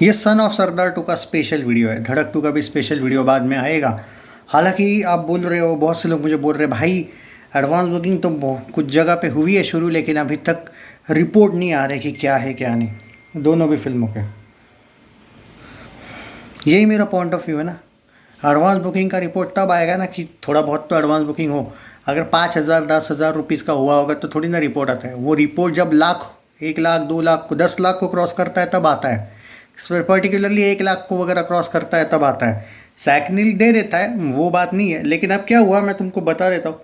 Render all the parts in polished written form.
ये son of Sardar to का special video है। धड़क टू का भी स्पेशल वीडियो बाद में आएगा। हालांकि आप बोल रहे हो, बहुत से लोग मुझे बोल रहे हैं भाई एडवांस बुकिंग तो कुछ जगह पे हुई है शुरू, लेकिन अभी तक रिपोर्ट नहीं आ रही कि क्या है क्या नहीं, दोनों भी फिल्मों के। यही मेरा पॉइंट ऑफ व्यू है ना। एडवांस बुकिंग का रिपोर्ट तब आएगा ना कि थोड़ा बहुत तो एडवांस बुकिंग हो। अगर 5,000 10,000 रुपीज़ का हुआ होगा तो थोड़ी ना रिपोर्ट आता है। वो रिपोर्ट जब लाख, 1 लाख 2 लाख को 10 लाख को क्रॉस करता है तब आता है। पर्टिकुलरली 1 लाख को वगैरह क्रॉस करता है तब आता है। सैकनिल दे देता है, वो बात नहीं है। लेकिन अब क्या हुआ मैं तुमको बता देता हूँ।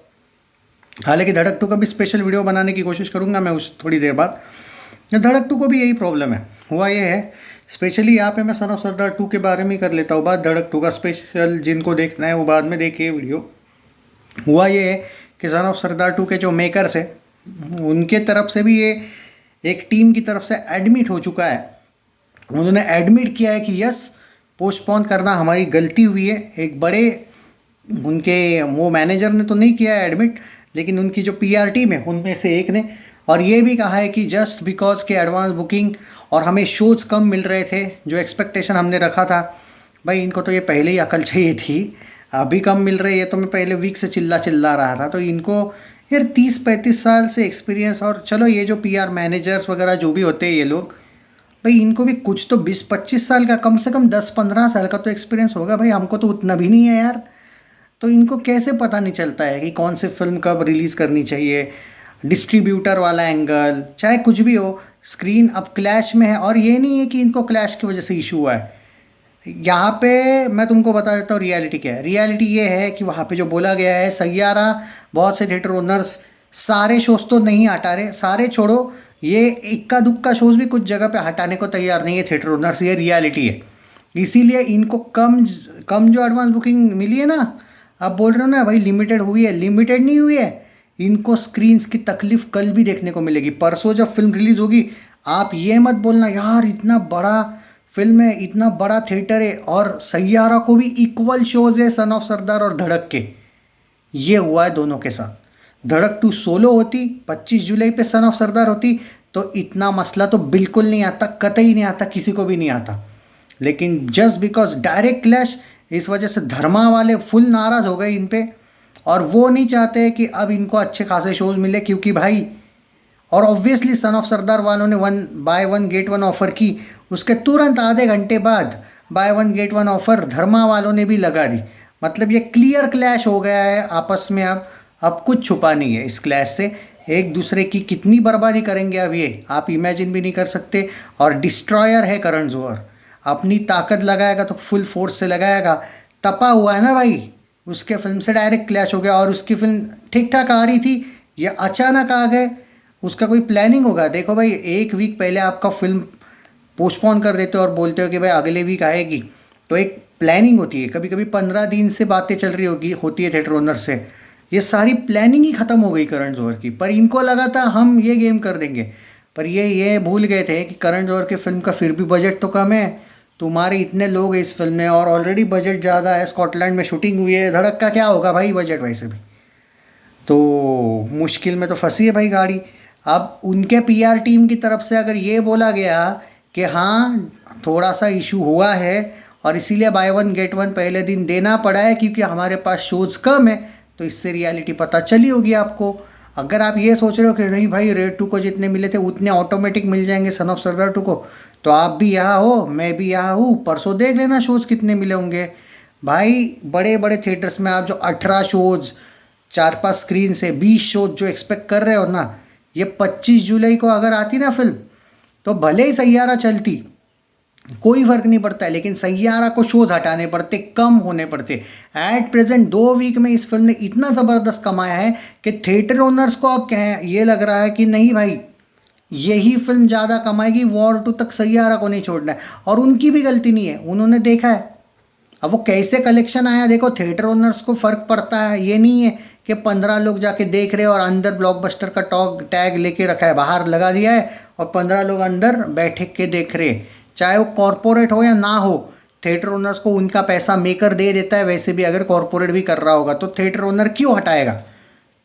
हालांकि धड़क टू का भी स्पेशल वीडियो बनाने की कोशिश करूँगा मैं उस थोड़ी देर बाद। धड़क टू को भी यही प्रॉब्लम है। हुआ ये है, स्पेशली यहाँ पे मैं सन ऑफ सरदार 2 के बारे में ही कर लेता हूँ बात। धड़क टू का स्पेशल जिनको देखना है वो बाद में देखिए वीडियो। हुआ ये है कि सन ऑफ सरदार 2 के जो मेकर्स है उनके तरफ से भी ये एक टीम की तरफ से एडमिट हो चुका है। उन्होंने एडमिट किया है कि यस, पोस्टपोन करना हमारी गलती हुई है। एक बड़े उनके वो मैनेजर ने तो नहीं किया है एडमिट, लेकिन उनकी जो पीआर टीम है उनमें से एक ने। और ये भी कहा है कि जस्ट बिकॉज के एडवांस बुकिंग और हमें शोज़ कम मिल रहे थे, जो एक्सपेक्टेशन हमने रखा था, भाई इनको तो ये पहले ही अकल चाहिए थी। अभी कम मिल रही है तो मैं पहले वीक से चिल्ला रहा था। तो इनको यार 30-35 साल से एक्सपीरियंस, और चलो ये जो पीआर मैनेजर्स वगैरह जो भी होते हैं ये लोग, भाई इनको भी कुछ तो 20-25 साल का, कम से कम 10-15 साल का तो एक्सपीरियंस होगा। भाई हमको तो उतना भी नहीं है यार। तो इनको कैसे पता नहीं चलता है कि कौन सी फिल्म कब रिलीज़ करनी चाहिए, डिस्ट्रीब्यूटर वाला एंगल, चाहे कुछ भी हो। स्क्रीन अब क्लैश में है, और ये नहीं है कि इनको क्लैश की वजह से इशू हुआ है। यहाँ पे मैं तुमको बता देता हूँ रियलिटी क्या है। रियलिटी ये है कि वहाँ पे जो बोला गया है, सैयारा, बहुत से थिएटर ओनर्स सारे शोज़ तो नहीं हटा रहे, सारे छोड़ो, ये इक्का दुक्का शोज़ भी कुछ जगह पे हटाने को तैयार नहीं है थिएटर ओनर्स। ये रियलिटी है। इसीलिए इनको कम कम जो एडवांस बुकिंग मिली है ना, आप बोल रहे हो ना भाई लिमिटेड हुई है, लिमिटेड नहीं हुई है। इनको स्क्रीन्स की तकलीफ कल भी देखने को मिलेगी। परसों जब फिल्म रिलीज़ होगी, आप ये मत बोलना यार इतना बड़ा फिल्म है, इतना बड़ा थिएटर है, और सैयारा को भी इक्वल शोज है सन ऑफ सरदार और धड़क के। ये हुआ है दोनों के साथ। धड़क 2 सोलो होती, 25 जुलाई पे सन ऑफ सरदार होती, तो इतना मसला तो बिल्कुल नहीं आता, कतई नहीं आता, किसी को भी नहीं आता। लेकिन जस्ट बिकॉज डायरेक्ट क्लैश, इस वजह से धर्मा वाले फुल नाराज़ हो गए इन पे, और वो नहीं चाहते कि अब इनको अच्छे खासे शोज़ मिले, क्योंकि भाई, और ऑब्वियसली सन ऑफ सरदार वालों ने 1 बाय 1 गेट 1 ऑफ़र की। उसके तुरंत आधे घंटे बाद बाय 1 गेट 1 ऑफ़र धर्मा वालों ने भी लगा दी। मतलब ये क्लियर क्लैश हो गया है आपस में। अब कुछ छुपा नहीं है इस क्लैश से। एक दूसरे की कितनी बर्बादी करेंगे अब ये आप इमेजिन भी नहीं कर सकते। और डिस्ट्रॉयर है करण जौहर, अपनी ताकत लगाएगा तो फुल फोर्स से लगाएगा। तपा हुआ है ना भाई, उसके फिल्म से डायरेक्ट क्लैश हो गया। और उसकी फिल्म ठीक ठाक आ रही थी, ये अचानक आ गए। उसका कोई प्लानिंग होगा। देखो भाई, एक वीक पहले आपका फिल्म पोस्टपोन कर देते हो और बोलते हो कि भाई अगले वीक आएगी, तो एक प्लानिंग होती है। कभी कभी 15 दिन से बातें चल रही होती है थिएटर ओनर से। ये सारी प्लानिंग ही ख़त्म हो गई करण जौहर की। पर इनको लगा था हम ये गेम कर देंगे, पर ये भूल गए थे कि करण जौहर की फिल्म का फिर भी बजट तो कम है। तुम्हारे इतने लोग हैं इस फिल्म में, और ऑलरेडी बजट ज़्यादा है, स्कॉटलैंड में शूटिंग हुई है। धड़क का क्या होगा भाई बजट वैसे भी, तो मुश्किल में तो फंसी है भाई गाड़ी। अब उनके पीआर टीम की तरफ से अगर ये बोला गया कि हाँ थोड़ा सा इशू हुआ है और इसीलिए बाय 1 गेट 1 पहले दिन देना पड़ा है क्योंकि हमारे पास शोज़ कम है, तो इससे रियलिटी पता चली होगी आपको। अगर आप ये सोच रहे हो कि नहीं भाई रेड 2 को जितने मिले थे उतने ऑटोमेटिक मिल जाएंगे सन ऑफ सरदार 2 को, तो आप भी यहाँ हो, मैं भी यहाँ हूँ, परसों देख लेना शोज़ कितने मिले होंगे। भाई बड़े बड़े थिएटर्स में आप जो 18 शोज़, 4-5 स्क्रीन से 20 शोज जो एक्सपेक्ट कर रहे हो ना, ये 25 जुलाई को अगर आती ना फिल्म, तो भले ही सैयारा चलती, कोई फ़र्क नहीं पड़ता है, लेकिन सैयारा को शोज़ हटाने पड़ते, कम होने पड़ते। एट प्रेजेंट 2 वीक में इस फिल्म ने इतना ज़बरदस्त कमाया है कि थिएटर ओनर्स को अब कहें ये लग रहा है कि नहीं भाई यही फिल्म ज़्यादा कमाएगी, वॉर 2 तक सैयारा को नहीं छोड़ना है। और उनकी भी गलती नहीं है, उन्होंने देखा है अब वो कैसे कलेक्शन आया। देखो थिएटर ओनर्स को फ़र्क पड़ता है, ये नहीं है कि 15 लोग जाके देख रहे हैं और अंदर ब्लॉकबस्टर का टैग लेके रखा है, बाहर लगा दिया है, और 15 लोग अंदर बैठे के देख रहे हैं। चाहे वो कॉरपोरेट हो या ना हो, थिएटर ओनर्स को उनका पैसा मेकर दे देता है। वैसे भी अगर कॉरपोरेट भी कर रहा होगा तो थिएटर ओनर क्यों हटाएगा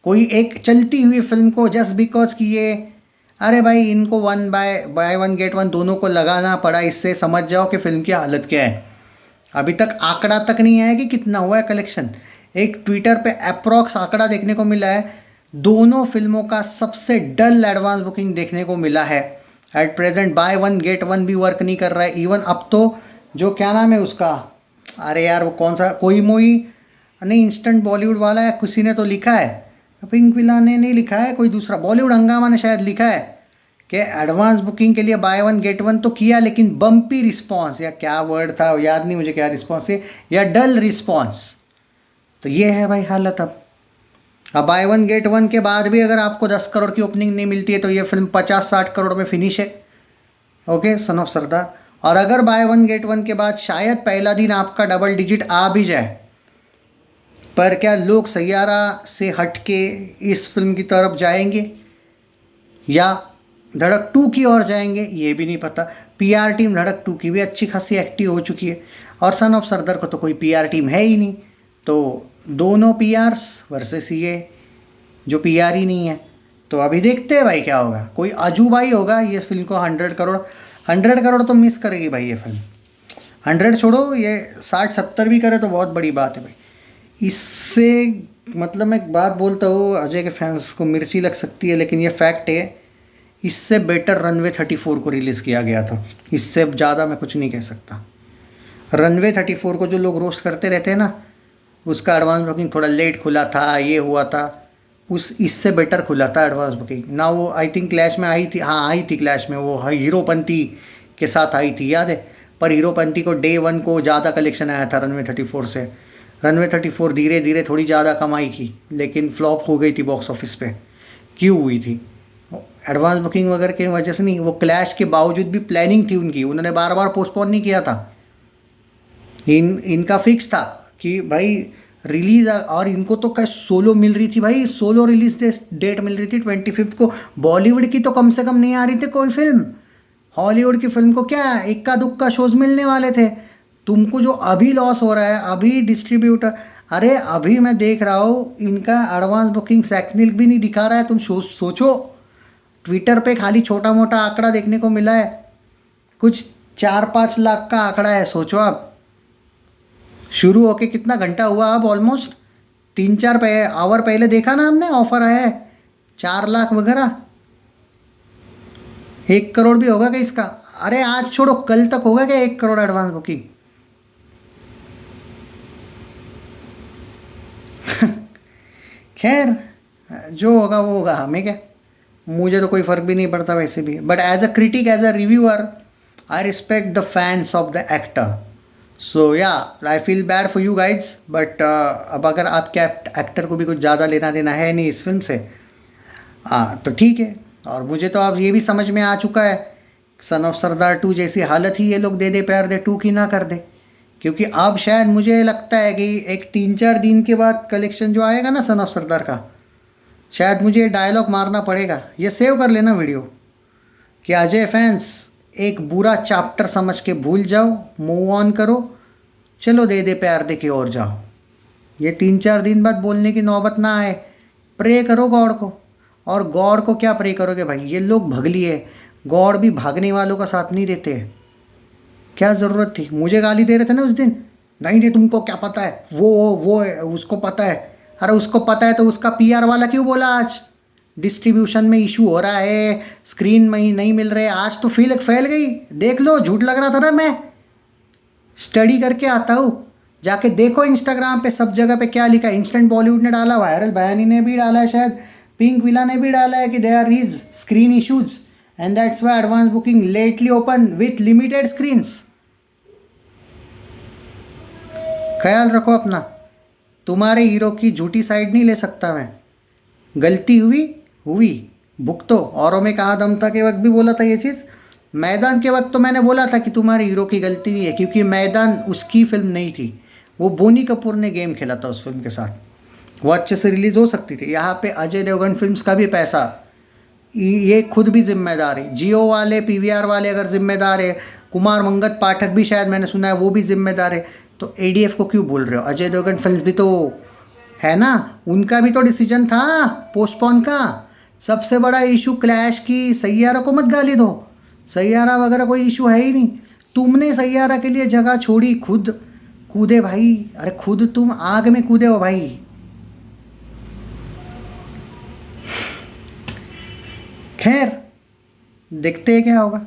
कोई एक चलती हुई फिल्म को जस्ट बिकॉज कि ये अरे भाई इनको one by one get one दोनों को लगाना पड़ा, इससे समझ जाओ कि फिल्म की हालत क्या है। अभी तक आंकड़ा तक नहीं आया कि कितना हुआ है कलेक्शन। एक ट्विटर पे अप्रॉक्स आंकड़ा देखने को मिला है, दोनों फिल्मों का सबसे डल एडवांस बुकिंग देखने को मिला है। At present by one get one भी वर्क नहीं कर रहा है। इवन अब तो जो क्या नाम है उसका, अरे यार वो कौन सा, कोई मोई नहीं, इंस्टेंट बॉलीवुड वाला है, किसी ने तो लिखा है, पिंक विला ने नहीं लिखा है, कोई दूसरा बॉलीवुड हंगामा ने शायद लिखा है कि एडवांस बुकिंग के लिए बाय वन गेट वन तो किया, लेकिन बम्पी रिस्पॉन्स, या क्या वर्ड था याद नहीं मुझे, क्या रिस्पॉन्स है, या डल रिस्पॉन्स। तो ये है भाई हालत। अब बाय वन गेट वन के बाद भी अगर आपको 10 करोड़ की ओपनिंग नहीं मिलती है तो ये फिल्म 50-60 करोड़ में फिनिश है। ओके, सन ऑफ सरदार। और अगर बाय वन गेट वन के बाद शायद पहला दिन आपका डबल डिजिट आ भी जाए, पर क्या लोग सैयारा से हट के इस फिल्म की तरफ जाएंगे या धड़क 2 की ओर जाएंगे, ये भी नहीं पता। पीआर टीम धड़क 2 की भी अच्छी खासी एक्टिव हो चुकी है, और सन ऑफ सरदार को तो कोई पीआर टीम है ही नहीं। तो दोनों पीआरस वर्सेस ये जो पीआर ही नहीं है। तो अभी देखते हैं भाई क्या होगा। कोई अजूबा ही होगा ये फिल्म को 100 करोड़ तो मिस करेगी भाई ये फिल्म। 100 छोड़ो, ये 60-70 भी करे तो बहुत बड़ी बात है भाई। इससे मतलब मैं एक बात बोलता हूँ, अजय के फैंस को मिर्ची लग सकती है, लेकिन ये फैक्ट है, इससे बेटर रनवे 34 को रिलीज़ किया गया था। इससे ज़्यादा मैं कुछ नहीं कह सकता। रनवे 34 को जो लोग रोस्ट करते रहते हैं ना, उसका एडवांस बुकिंग थोड़ा लेट खुला था, ये हुआ था, इससे बेटर खुला था एडवांस बुकिंग ना। वो आई थिंक क्लैश में आई थी, हाँ आई थी क्लैश में, वो हीरोपंती के साथ आई थी, याद है। पर हीरोपंती को डे 1 को ज़्यादा कलेक्शन आया था रनवे 34 से। रनवे 34 धीरे धीरे थोड़ी ज़्यादा कमाई की, लेकिन फ्लॉप हो गई थी बॉक्स ऑफिस पे। क्यों हुई थी? एडवांस बुकिंग वगैरह की वजह से नहीं, वो क्लैश के बावजूद भी प्लानिंग थी उनकी, उन्होंने बार बार पोस्टपोन नहीं किया था। इनका फिक्स था कि भाई रिलीज़, और इनको तो क्या सोलो मिल रही थी भाई, सोलो रिलीज डेट मिल रही थी 25 को। बॉलीवुड की तो कम से कम नहीं आ रही थी कोई फिल्म। हॉलीवुड की फिल्म को क्या इक्का दुक्का शोज मिलने वाले थे। तुमको जो अभी लॉस हो रहा है, अभी डिस्ट्रीब्यूटर, अरे अभी मैं देख रहा हूँ इनका एडवांस बुकिंग सैकनिल भी नहीं दिखा रहा है। तुम सोचो, ट्विटर पे खाली छोटा मोटा आंकड़ा देखने को मिला है, कुछ 4-5 लाख का आंकड़ा है। सोचो आप, शुरू होके कितना घंटा हुआ, अब ऑलमोस्ट 3-4 आवर पहले देखा ना हमने, ऑफर आया है 4 लाख वगैरह। 1 करोड़ भी होगा क्या इसका? अरे आज छोड़ो, कल तक होगा क्या 1 करोड़ एडवांस बुकिंग? खैर जो होगा वो होगा, हमें क्या, मुझे तो कोई फ़र्क भी नहीं पड़ता वैसे भी। But as a critic, as a reviewer, I respect the fans of the actor. So yeah I feel bad for you guys. But अब अगर आपके एक्टर को भी कुछ ज़्यादा लेना देना है नहीं इस फिल्म से, तो ठीक है। और मुझे तो अब ये भी समझ में आ चुका है, सन ऑफ सरदार 2 जैसी हालत ही ये लोग दे दे प्यार दे 2 की ना कर दे। क्योंकि अब शायद मुझे लगता है कि एक 3-4 दिन के बाद कलेक्शन जो आएगा ना सन ऑफ सरदार का, शायद मुझे डायलॉग मारना पड़ेगा। ये सेव कर लेना वीडियो, कि अजय फैंस एक बुरा चैप्टर समझ के भूल जाओ, मूव ऑन करो, चलो दे दे प्यार दे के और जाओ। ये 3-4 दिन बाद बोलने की नौबत ना आए। प्रे करो गॉड को। और गॉड को क्या प्रे करोगे भाई, ये लोग भगली है, गॉड भी भागने वालों का साथ नहीं देते। क्या ज़रूरत थी? मुझे गाली दे रहे थे ना उस दिन, नहीं तुमको क्या पता है, वो उसको पता है। अरे उसको पता है तो उसका पीआर वाला क्यों बोला आज डिस्ट्रीब्यूशन में इशू हो रहा है, स्क्रीन में ही नहीं मिल रहे? आज तो फैल गई, देख लो, झूठ लग रहा था ना। मैं स्टडी करके आता हूँ, जाके देखो इंस्टाग्राम पे सब जगह पे क्या लिखा है। इंस्टेंट बॉलीवुड ने डाला, वायरल बयानी ने भी डाला है, शायद पिंक विला ने भी डाला है कि there is screen issues and that's why advance booking lately open with limited screens. ख्याल रखो अपना, तुम्हारे हीरो की झूठी साइड नहीं ले सकता मैं। गलती हुई भुगतो। औरों में कहा दम था के वक्त भी बोला था ये चीज़। मैदान के वक्त तो मैंने बोला था कि तुम्हारे हीरो की गलती नहीं है, क्योंकि मैदान उसकी फिल्म नहीं थी, वो बोनी कपूर ने गेम खेला था उस फिल्म के साथ, वो अच्छे से रिलीज़ हो सकती थी। यहाँ पे अजय देवगन फिल्म्स का भी पैसा, ये खुद भी जिम्मेदार है। जियो वाले, पीवीआर वाले अगर जिम्मेदार है, कुमार मंगत पाठक भी शायद मैंने सुना है वो भी जिम्मेदार है, तो एडीएफ को क्यों बोल रहे हो? अजय देवगन फिल्म भी तो है ना, उनका भी तो डिसीजन था पोस्टपोन का। सबसे बड़ा इशू क्लैश की सैयारा को मत गाली दो, सैयारा वगैरह कोई इशू है ही नहीं। तुमने सैयारा के लिए जगह छोड़ी, खुद कूदे भाई, अरे खुद तुम आग में कूदे हो भाई। खैर देखते हैं क्या होगा।